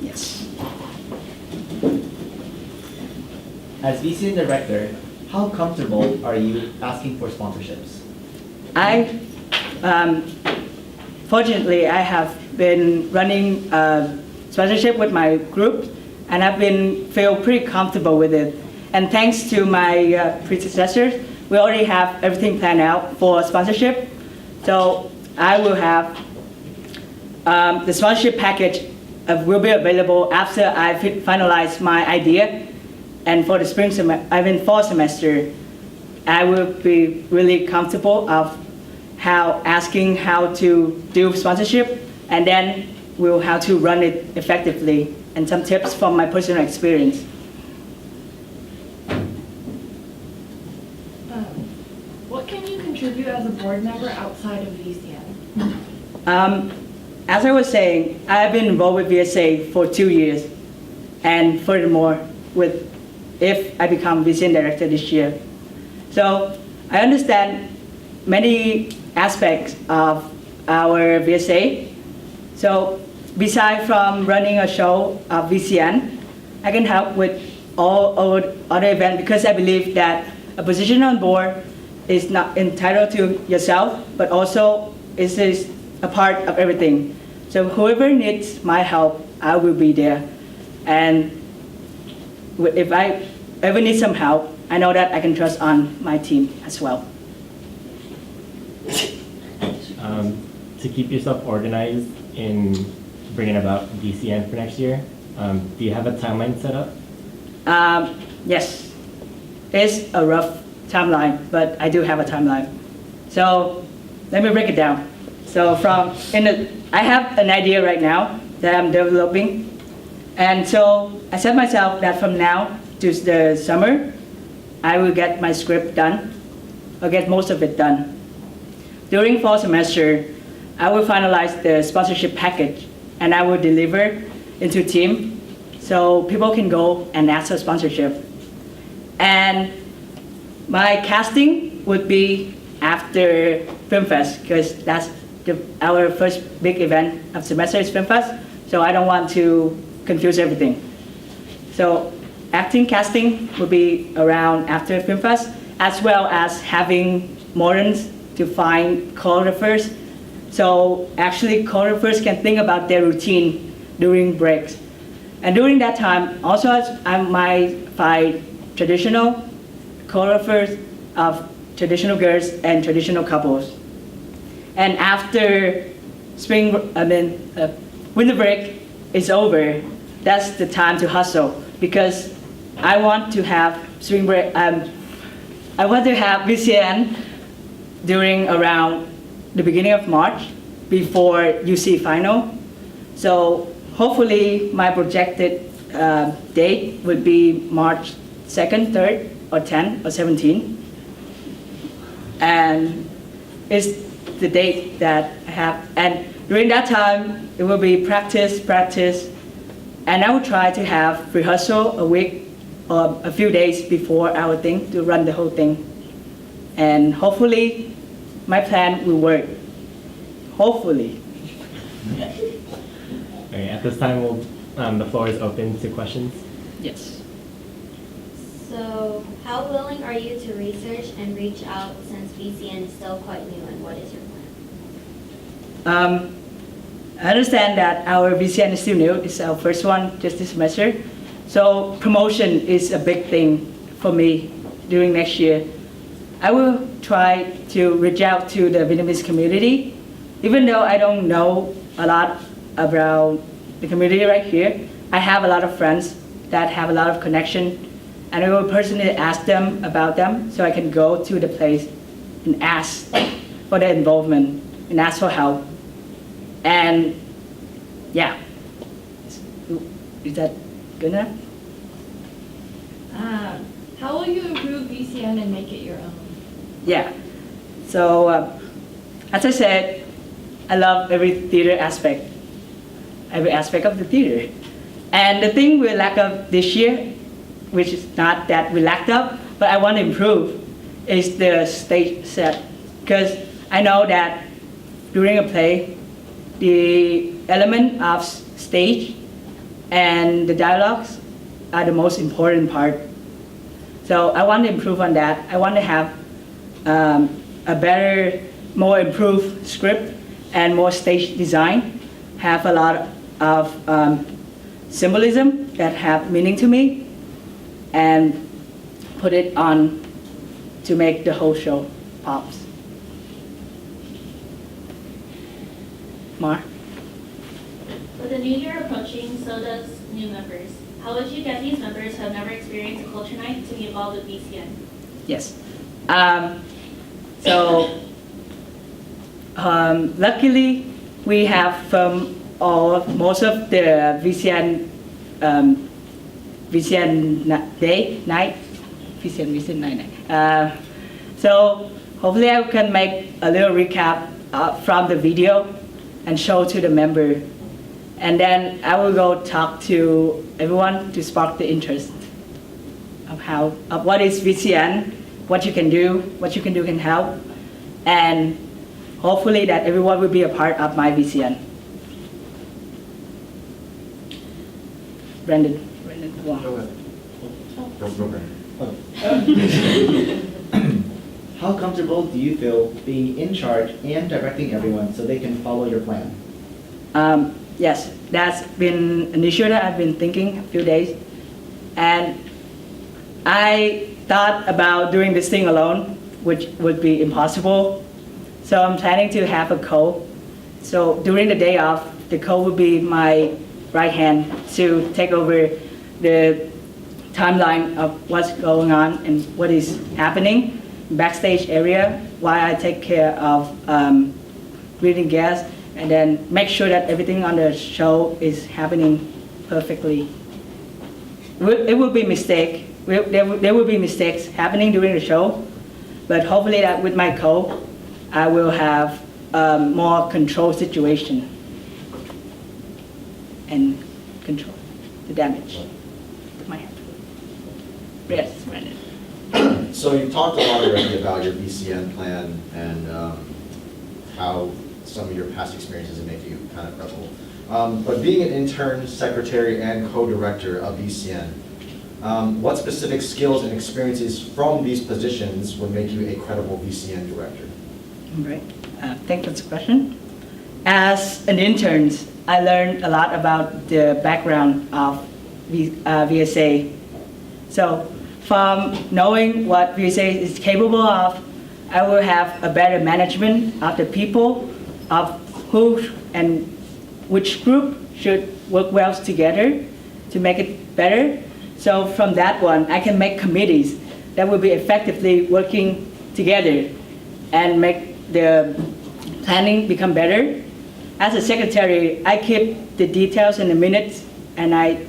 Yes. As VCN director, how comfortable are you asking for sponsorships? Fortunately, I have been running sponsorship with my group, and I've been feel pretty comfortable with it. And thanks to my predecessors, we already have everything planned out for sponsorship. So I will have the sponsorship package will be available after I finalize my idea. And for the fall semester, I will be really comfortable of asking how to do sponsorship, and then we'll how to run it effectively, and some tips from my personal experience. What can you contribute as a board member outside of VCN? As I was saying, I've been involved with VSA for 2 years, and furthermore, if I become VCN director this year. So I understand many aspects of our VSA. So besides from running a show of VCN, I can help with all other events, because I believe that a position on board is not entitled to yourself, but also is a part of everything. So whoever needs my help, I will be there. And if I ever need some help, I know that I can trust on my team as well. To keep yourself organized in bringing about VCN for next year, do you have a timeline set up? Yes, it's a rough timeline, but I do have a timeline. So let me break it down. So I have an idea right now that I'm developing, and so I set myself that from now to the summer, I will get my script done, or get most of it done. During fall semester, I will finalize the sponsorship package, and I will deliver into team so people can go and ask for sponsorship. And my casting would be after Film Fest, because that's our first big event of semester is Film Fest, so I don't want to confuse everything. So acting casting will be around after Film Fest, as well as having Morons to find choreographers. So actually choreographers can think about their routine during breaks. And during that time, also I might find traditional choreographers of traditional girls and traditional couples. And after winter break is over, that's the time to hustle, because I want to have spring break. I want to have VCN during around the beginning of March, before UC final. So hopefully my projected date would be March 2nd, 3rd, or 10th, or 17th. And it's the date that I have. And during that time, it will be practice, and I will try to have rehearsal a week or a few days before our thing to run the whole thing. And hopefully, my plan will work. Hopefully. Okay, at this time, the floor is open to questions. Yes. So, how willing are you to research and reach out, since VCN is still quite new, and what is your plan? I understand that our VCN is still new. It's our first one just this semester. So promotion is a big thing for me during next year. I will try to reach out to the Vietnamese community. Even though I don't know a lot about the community right here, I have a lot of friends that have a lot of connection, and I will personally ask them about them, so I can go to the place and ask for their involvement and ask for help. And yeah, is that good enough? How will you improve VCN and make it your own? Yeah, so as I said, I love every theater aspect, every aspect of the theater. And the thing we lack of this year, which is not that we lacked of, but I want to improve, is the stage set. Because I know that during a play, the element of stage and the dialogues are the most important part. So I want to improve on that. I want to have a better, more improved script and more stage design, have a lot of symbolism that have meaning to me, and put it on to make the whole show pops. Mar? With the new year approaching, so does new members. How would you get these members who have never experienced a culture night to be involved with VCN? Yes. Luckily, we have from most of the VCN night. So hopefully I can make a little recap from the video and show to the member. And then I will go talk to everyone to spark the interest of what is VCN, what you can do can help, and hopefully that everyone will be a part of my VCN. Brandon Wong. How comfortable do you feel being in charge and directing everyone so they can follow your plan? Yes, that's been an issue that I've been thinking a few days. And I thought about doing this thing alone, which would be impossible. So I'm planning to have a co. So during the day off, the co will be my right hand to take over the timeline of what's going on and what is happening backstage area while I take care of greeting guests and then make sure that everything on the show is happening perfectly. It will be mistake. There will be mistakes happening during the show, but hopefully that with my co, I will have more control situation and control the damage with my hand. Yes, Brandon. So you talked a lot already about your VCN plan and how some of your past experiences make you kind of credible. But being an intern, secretary, and co-director of VCN, what specific skills and experiences from these positions would make you a credible VCN director? Right. Thank you for the question. As an intern, I learned a lot about the background of VSA. So from knowing what VSA is capable of, I will have a better management of the people, of who and which group should work well together to make it better. So from that one, I can make committees that will be effectively working together and make the planning become better. As a secretary, I keep the details in the minutes and I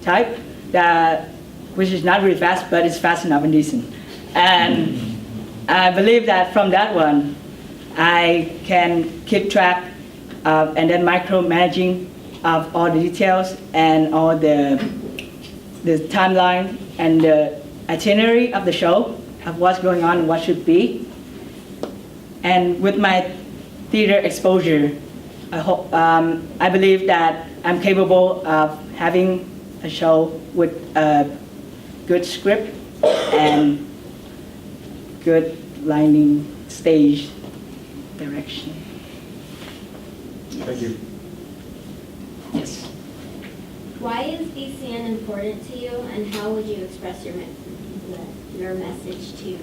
type that, which is not really fast, but it's fast enough and decent. And I believe that from that one, I can keep track of and then micromanaging of all the details and all the timeline and the itinerary of the show, of what's going on and what should be. And with my theater exposure, I believe that I'm capable of having a show with a good script and good lighting, stage direction. Thank you. Yes. Why is VCN important to you, and how would you express your message to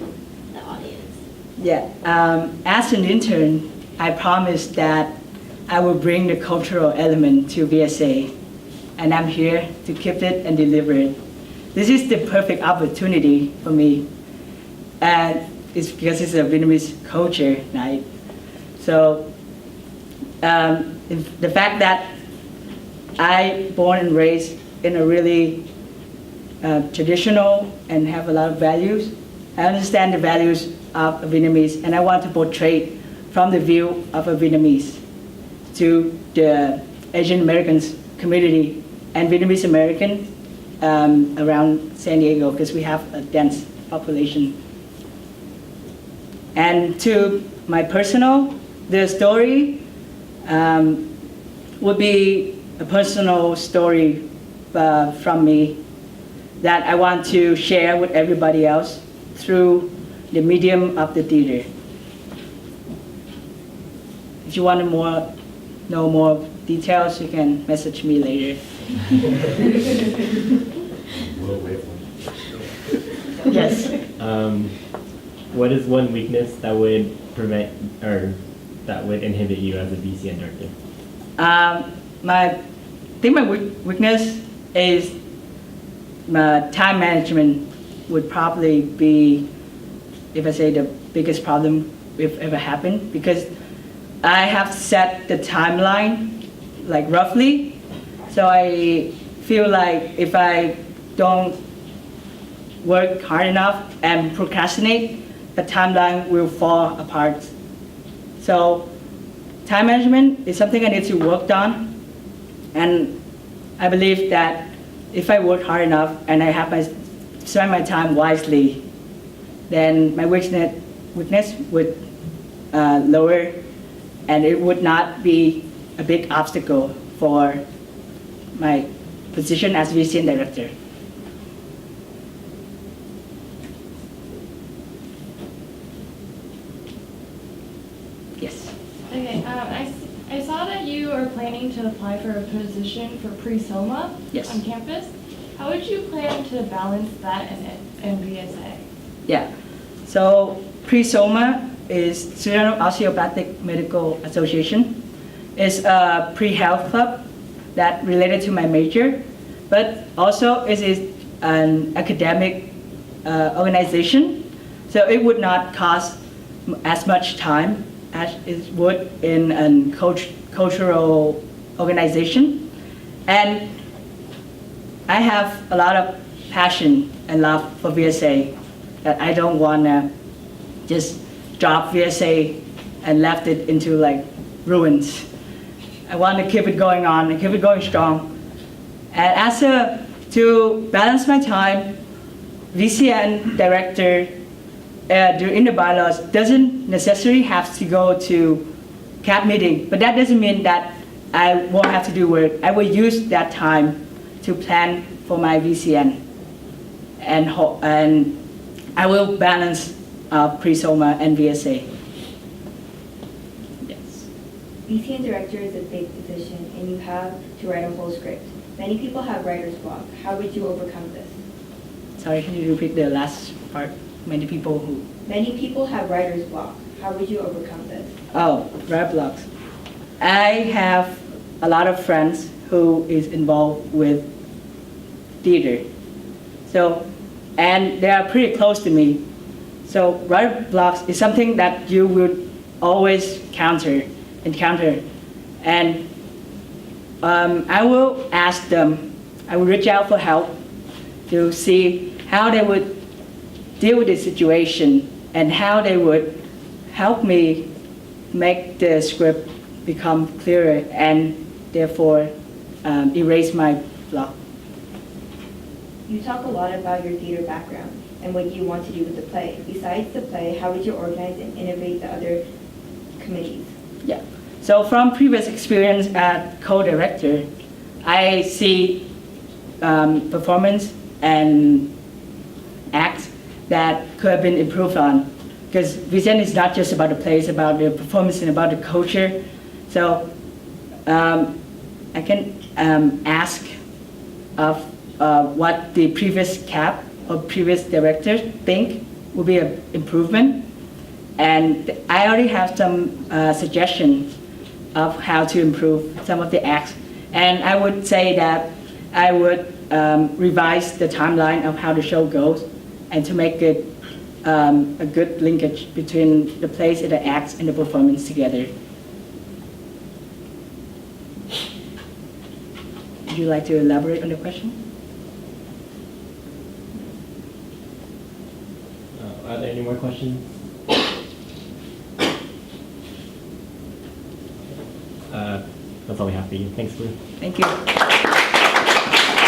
the audience? Yeah. As an intern, I promised that I will bring the cultural element to VSA, and I'm here to keep it and deliver it. This is the perfect opportunity for me, and it's because it's a Vietnamese culture night. So the fact that I born and raised in a really traditional and have a lot of values, I understand the values of a Vietnamese, and I want to portray from the view of a Vietnamese to the Asian Americans community and Vietnamese American around San Diego, because we have a dense population. And to my personal, the story would be a personal story from me that I want to share with everybody else through the medium of the theater. If you want to know more details, you can message me later. We'll wait for it. Yes. What is one weakness that would prevent or that would inhibit you as a VCN director? I think my weakness is my time management would probably be, if I say, the biggest problem if ever happened, because I have set the timeline like roughly, so I feel like if I don't work hard enough and procrastinate, the timeline will fall apart. So time management is something I need to work on, and I believe that if I work hard enough and I have spend my time wisely, then my weakness would lower, and it would not be a big obstacle for my position as VCN director. Yes. Okay, I saw that you are planning to apply for a position for pre-SOMA Yes. on campus. How would you plan to balance that and VSA? Yeah. So pre-SOMA is Student Osteopathic Medical Association. It's a pre-health club that related to my major, but also it is an academic organization. So it would not cost as much time as it would in a cultural organization. And I have a lot of passion and love for VSA that I don't want to just drop VSA and left it into like ruins. I want to keep it going on and keep it going strong. And to balance my time, VCN director in the bylaws doesn't necessarily have to go to CAP meeting, but that doesn't mean that I won't have to do work. I will use that time to plan for my VCN, and I will balance pre-SOMA and VSA. Yes. VCN director is a big position, and you have to write a whole script. Many people have writer's block. How would you overcome this? Sorry, can you repeat the last part? Many people who... Many people have writer's block. How would you overcome this? Oh, writer blocks. I have a lot of friends who is involved with theater. So, and they are pretty close to me. So writer blocks is something that you would always encounter. And I will ask them, I will reach out for help to see how they would deal with the situation and how they would help me make the script become clearer and therefore erase my block. You talk a lot about your theater background and what you want to do with the play. Besides the play, how would you organize and innovate the other committees? Yeah. So from previous experience at co-director, I see performance and acts that could have been improved on. Because VCN is not just about the play, it's about the performance and about the culture. So I can ask of what the previous CAP or previous director think would be an improvement. And I already have some suggestions of how to improve some of the acts. And I would say that I would revise the timeline of how the show goes and to make it a good linkage between the plays and the acts and the performance together. Would you like to elaborate on the question? Are there any more questions? That's all we have for you. Thanks, Blue. Thank you.